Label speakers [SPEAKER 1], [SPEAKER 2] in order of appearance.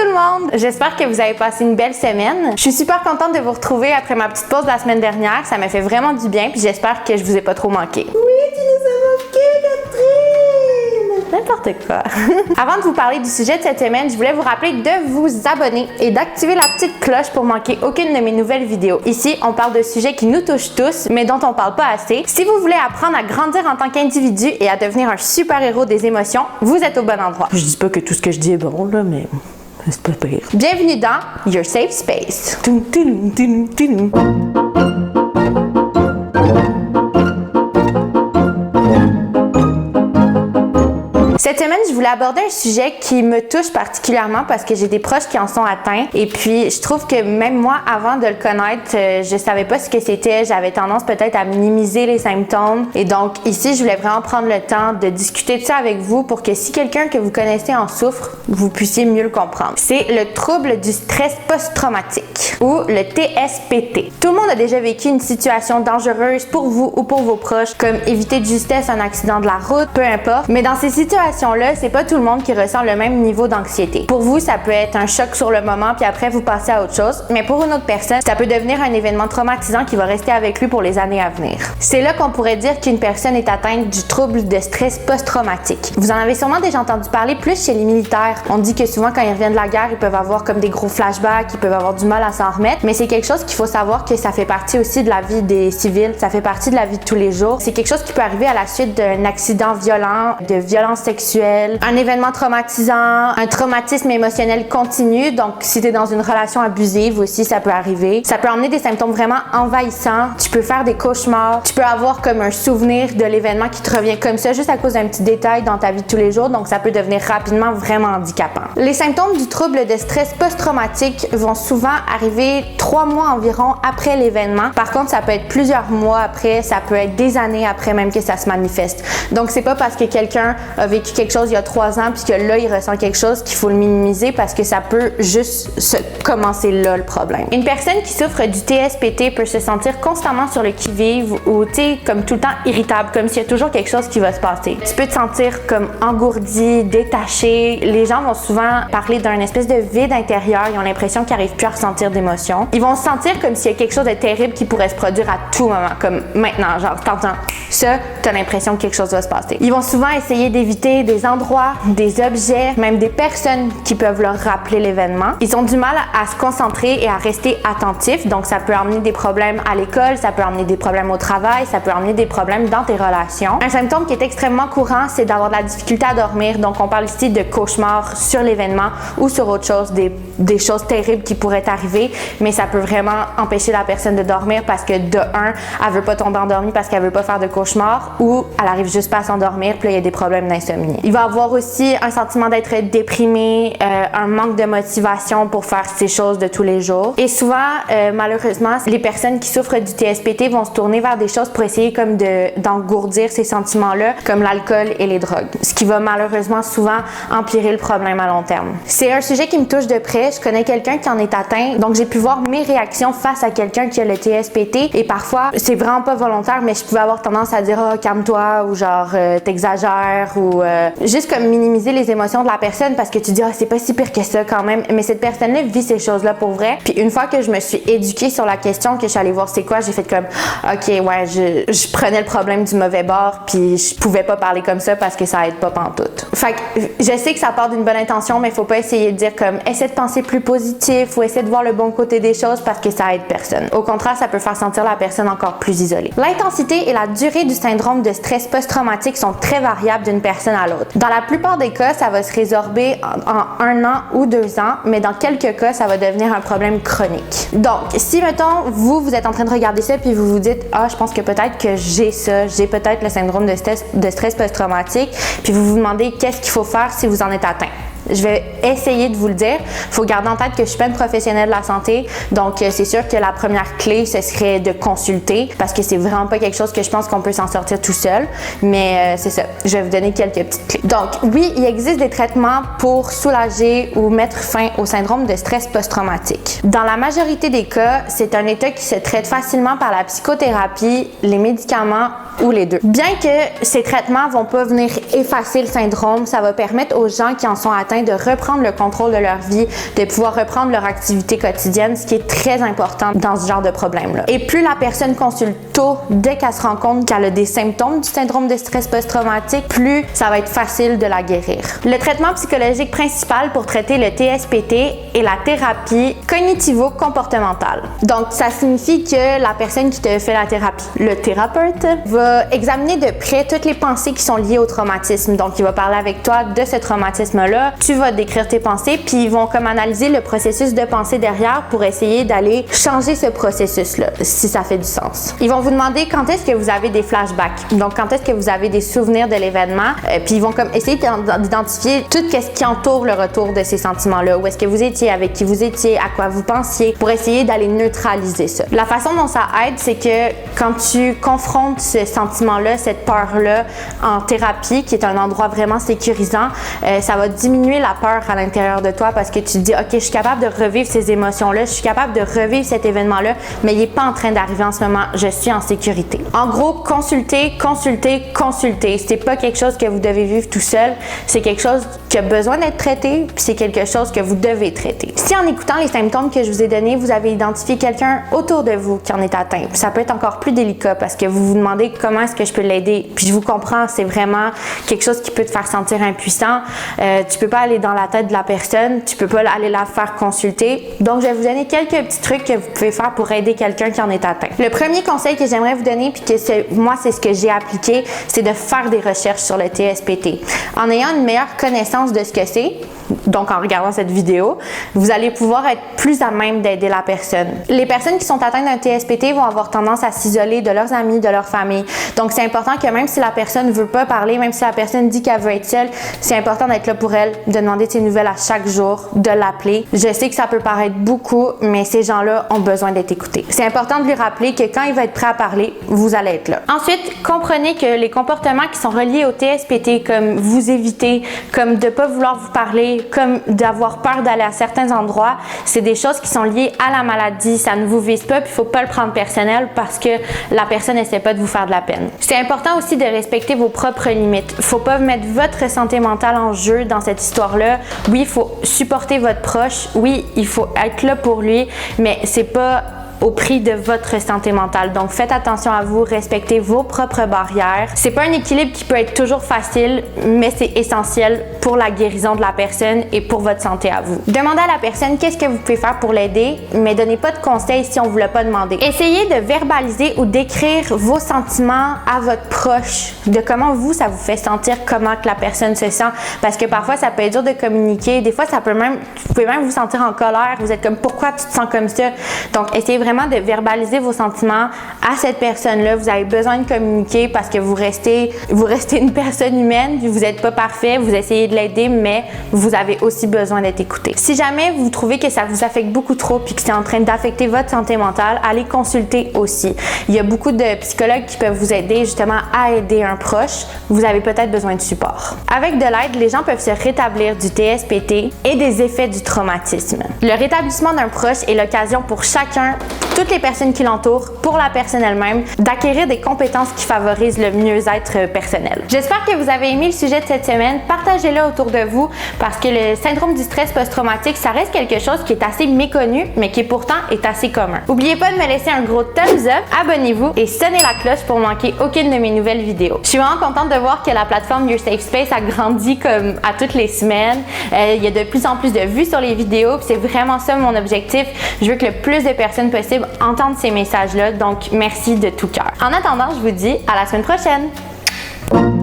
[SPEAKER 1] tout le monde! J'espère que vous avez passé une belle semaine. Je suis super contente de vous retrouver après ma petite pause de la semaine dernière. Ça m'a fait vraiment du bien puis j'espère que je vous ai pas trop manqué.
[SPEAKER 2] Oui, tu nous as manqué, Catherine!
[SPEAKER 1] N'importe quoi. Avant de vous parler du sujet de cette semaine, je voulais vous rappeler de vous abonner et d'activer la petite cloche pour manquer aucune de mes nouvelles vidéos. Ici, on parle de sujets qui nous touchent tous, mais dont on parle pas assez. Si vous voulez apprendre à grandir en tant qu'individu et à devenir un super-héros des émotions, vous êtes au bon endroit.
[SPEAKER 2] Je dis pas que tout ce que je dis est bon, là, mais c'est pas pire.
[SPEAKER 1] Bienvenue dans Your Safe Space. Cette semaine, je voulais aborder un sujet qui me touche particulièrement parce que j'ai des proches qui en sont atteints. Et puis, je trouve que même moi, avant de le connaître, je savais pas ce que c'était. J'avais tendance peut-être à minimiser les symptômes. Et donc, ici, je voulais vraiment prendre le temps de discuter de ça avec vous pour que si quelqu'un que vous connaissez en souffre, vous puissiez mieux le comprendre. C'est le trouble du stress post-traumatique ou le TSPT. Tout le monde a déjà vécu une situation dangereuse pour vous ou pour vos proches, comme éviter de justesse un accident de la route, peu importe. Mais dans ces situations-là, c'est pas tout le monde qui ressent le même niveau d'anxiété. Pour vous, ça peut être un choc sur le moment, puis après, vous passez à autre chose. Mais pour une autre personne, ça peut devenir un événement traumatisant qui va rester avec lui pour les années à venir. C'est là qu'on pourrait dire qu'une personne est atteinte du trouble de stress post-traumatique. Vous en avez sûrement déjà entendu parler plus chez les militaires. On dit que souvent, quand ils reviennent de la guerre, ils peuvent avoir comme des gros flashbacks, ils peuvent avoir du mal à s'en remettre. Mais c'est quelque chose qu'il faut savoir que ça fait partie aussi de la vie des civils. Ça fait partie de la vie de tous les jours. C'est quelque chose qui peut arriver à la suite d'un accident violent, de violence sexuelle, un événement traumatisant, un traumatisme émotionnel continu. Donc, si tu es dans une relation abusive aussi, ça peut arriver. Ça peut emmener des symptômes vraiment envahissants. Tu peux faire des cauchemars. Tu peux avoir comme un souvenir de l'événement qui te revient comme ça, juste à cause d'un petit détail dans ta vie de tous les jours. Donc, ça peut devenir rapidement vraiment handicapant. Les symptômes du trouble de stress post-traumatique vont souvent arriver 3 mois environ après l'événement. Par contre, ça peut être plusieurs mois après, ça peut être des années après même que ça se manifeste. Donc, c'est pas parce que quelqu'un a vécu quelque chose il y a 3 ans puis que là, il ressent quelque chose qu'il faut le minimiser parce que ça peut juste commencer là le problème. Une personne qui souffre du TSPT peut se sentir constamment sur le qui-vive ou, tu sais, comme tout le temps irritable, comme s'il y a toujours quelque chose qui va se passer. Tu peux te sentir comme engourdi, détaché. Les gens vont souvent parler d'un espèce de vide intérieur. Ils ont l'impression qu'ils n'arrivent plus à ressentir d'émotions. Ils vont se sentir comme s'il y a quelque chose de terrible qui pourrait se produire à tout moment, comme maintenant, genre, t'entends ça, t'as l'impression que quelque chose va se passer. Ils vont souvent essayer d'éviter des endroits, des objets, même des personnes qui peuvent leur rappeler l'événement. Ils ont du mal à se concentrer et à rester attentifs, donc ça peut amener des problèmes à l'école, ça peut amener des problèmes au travail, ça peut amener des problèmes dans tes relations. Un symptôme qui est extrêmement courant, c'est d'avoir de la difficulté à dormir, donc on parle ici de cauchemars sur l'événement ou sur autre chose, des choses terribles qui pourraient arriver, mais ça peut vraiment empêcher la personne de dormir parce que de un, elle veut pas tomber endormie parce qu'elle veut pas faire de cauchemars ou elle arrive juste pas à s'endormir, puis là il y a des problèmes d'insomnie. Il va avoir aussi un sentiment d'être déprimé, un manque de motivation pour faire ces choses de tous les jours. Et souvent, malheureusement, les personnes qui souffrent du TSPT vont se tourner vers des choses pour essayer comme d'engourdir ces sentiments-là, comme l'alcool et les drogues, ce qui va malheureusement souvent empirer le problème à long terme. C'est un sujet qui me touche de près. Je connais quelqu'un qui en est atteint, donc j'ai pu voir mes réactions face à quelqu'un qui a le TSPT et parfois, c'est vraiment pas volontaire, mais je pouvais avoir tendance à dire « Oh, calme-toi » ou genre « T'exagères » ou juste comme minimiser les émotions de la personne parce que tu dis « Ah, c'est pas si pire que ça quand même », mais cette personne-là vit ces choses-là pour vrai. Puis une fois que je me suis éduquée sur la question, que je suis allée voir c'est quoi, j'ai fait comme « Ok, ouais, je prenais le problème du mauvais bord puis je pouvais pas parler comme ça parce que ça aide pas pantoute. » Fait que je sais que ça part d'une bonne intention, mais faut pas essayer de dire comme « Essaie de penser plus positif » ou « Essaie de voir le bon côté des choses » parce que ça aide personne. Au contraire, ça peut faire sentir la personne encore plus isolée. L'intensité et la durée du syndrome de stress post-traumatique sont très variables d'une personne à l'autre. Dans la plupart des cas, ça va se résorber en 1 an ou 2 ans, mais dans quelques cas, ça va devenir un problème chronique. Donc, si, mettons, vous êtes en train de regarder ça puis vous vous dites « Ah, je pense que peut-être que j'ai ça, j'ai peut-être le syndrome de stress post-traumatique », puis vous vous demandez qu'est-ce qu'il faut faire si vous en êtes atteint. Je vais essayer de vous le dire. Il faut garder en tête que je suis pas une professionnelle de la santé, donc c'est sûr que la première clé, ce serait de consulter parce que c'est vraiment pas quelque chose que je pense qu'on peut s'en sortir tout seul, mais c'est ça. Je vais vous donner quelques petites clés. Donc, oui, il existe des traitements pour soulager ou mettre fin au syndrome de stress post-traumatique. Dans la majorité des cas, c'est un état qui se traite facilement par la psychothérapie, les médicaments ou les deux. Bien que ces traitements vont pas venir effacer le syndrome, ça va permettre aux gens qui en sont atteints matin, de reprendre le contrôle de leur vie, de pouvoir reprendre leur activité quotidienne, ce qui est très important dans ce genre de problème-là. Et plus la personne consulte tôt, dès qu'elle se rend compte qu'elle a des symptômes du syndrome de stress post-traumatique, plus ça va être facile de la guérir. Le traitement psychologique principal pour traiter le TSPT est la thérapie cognitivo-comportementale. Donc, ça signifie que la personne qui te fait la thérapie, le thérapeute, va examiner de près toutes les pensées qui sont liées au traumatisme. Donc, il va parler avec toi de ce traumatisme-là, tu vas décrire tes pensées, puis ils vont comme analyser le processus de pensée derrière pour essayer d'aller changer ce processus-là, si ça fait du sens. Ils vont vous demander quand est-ce que vous avez des flashbacks, donc quand est-ce que vous avez des souvenirs de l'événement, puis ils vont comme essayer d'identifier tout ce qui entoure le retour de ces sentiments-là, où est-ce que vous étiez, avec qui vous étiez, à quoi vous pensiez, pour essayer d'aller neutraliser ça. La façon dont ça aide, c'est que quand tu confrontes ce sentiment-là, cette peur-là en thérapie, qui est un endroit vraiment sécurisant, ça va diminuer la peur à l'intérieur de toi parce que tu te dis, OK, je suis capable de revivre ces émotions-là, je suis capable de revivre cet événement-là, mais il n'est pas en train d'arriver en ce moment, je suis en sécurité. En gros, consultez. C'est pas quelque chose que vous devez vivre tout seul, c'est quelque chose qui a besoin d'être traité, puis c'est quelque chose que vous devez traiter. Si en écoutant les symptômes que je vous ai donnés, vous avez identifié quelqu'un autour de vous qui en est atteint, ça peut être encore plus délicat parce que vous vous demandez comment est-ce que je peux l'aider, puis je vous comprends, c'est vraiment quelque chose qui peut te faire sentir impuissant. Tu peux pas aller dans la tête de la personne, tu peux pas aller la faire consulter. Donc, je vais vous donner quelques petits trucs que vous pouvez faire pour aider quelqu'un qui en est atteint. Le premier conseil que j'aimerais vous donner, puis que moi, c'est ce que j'ai appliqué, c'est de faire des recherches sur le TSPT. En ayant une meilleure connaissance de ce que c'est, donc en regardant cette vidéo, vous allez pouvoir être plus à même d'aider la personne. Les personnes qui sont atteintes d'un TSPT vont avoir tendance à s'isoler de leurs amis, de leur famille. Donc, c'est important que même si la personne ne veut pas parler, même si la personne dit qu'elle veut être seule, c'est important d'être là pour elle, de demander de ses nouvelles à chaque jour, de l'appeler. Je sais que ça peut paraître beaucoup, mais ces gens-là ont besoin d'être écoutés. C'est important de lui rappeler que quand il va être prêt à parler, vous allez être là. Ensuite, comprenez que les comportements qui sont reliés au TSPT, comme vous éviter, comme de ne pas vouloir vous parler, comme d'avoir peur d'aller à certains endroits, c'est des choses qui sont liées à la maladie. Ça ne vous vise pas, puis il ne faut pas le prendre personnel parce que la personne n'essaie pas de vous faire de la peine. C'est important aussi de respecter vos propres limites. Il ne faut pas mettre votre santé mentale en jeu dans cette histoire-là. Oui, il faut supporter votre proche. Oui, il faut être là pour lui, mais c'est pas au prix de votre santé mentale. Donc, faites attention à vous, respectez vos propres barrières. C'est pas un équilibre qui peut être toujours facile, mais c'est essentiel pour la guérison de la personne et pour votre santé à vous. Demandez à la personne qu'est-ce que vous pouvez faire pour l'aider, mais donnez pas de conseils si on vous l'a pas demandé. Essayez de verbaliser ou d'écrire vos sentiments à votre proche, de comment vous, ça vous fait sentir, comment que la personne se sent, parce que parfois, ça peut être dur de communiquer. Des fois, vous pouvez même vous sentir en colère. Vous êtes comme, pourquoi tu te sens comme ça? Donc, essayez vraiment de verbaliser vos sentiments à cette personne-là. Vous avez besoin de communiquer parce que vous restez une personne humaine, vous n'êtes pas parfait, vous essayez de l'aider, mais vous avez aussi besoin d'être écouté. Si jamais vous trouvez que ça vous affecte beaucoup trop puis que c'est en train d'affecter votre santé mentale, allez consulter aussi. Il y a beaucoup de psychologues qui peuvent vous aider justement à aider un proche. Vous avez peut-être besoin de support. Avec de l'aide, les gens peuvent se rétablir du TSPT et des effets du traumatisme. Le rétablissement d'un proche est l'occasion pour chacun, toutes les personnes qui l'entourent, pour la personne elle-même, d'acquérir des compétences qui favorisent le mieux-être personnel. J'espère que vous avez aimé le sujet de cette semaine. Partagez-le autour de vous parce que le syndrome du stress post-traumatique, ça reste quelque chose qui est assez méconnu, mais qui pourtant est assez commun. N'oubliez pas de me laisser un gros thumbs up, abonnez-vous et sonnez la cloche pour manquer aucune de mes nouvelles vidéos. Je suis vraiment contente de voir que la plateforme Your Safe Space a grandi comme à toutes les semaines. Il y a de plus en plus de vues sur les vidéos, puis c'est vraiment ça mon objectif. Je veux que le plus de personnes possible entendent ces messages-là, donc merci de tout cœur. En attendant, je vous dis à la semaine prochaine!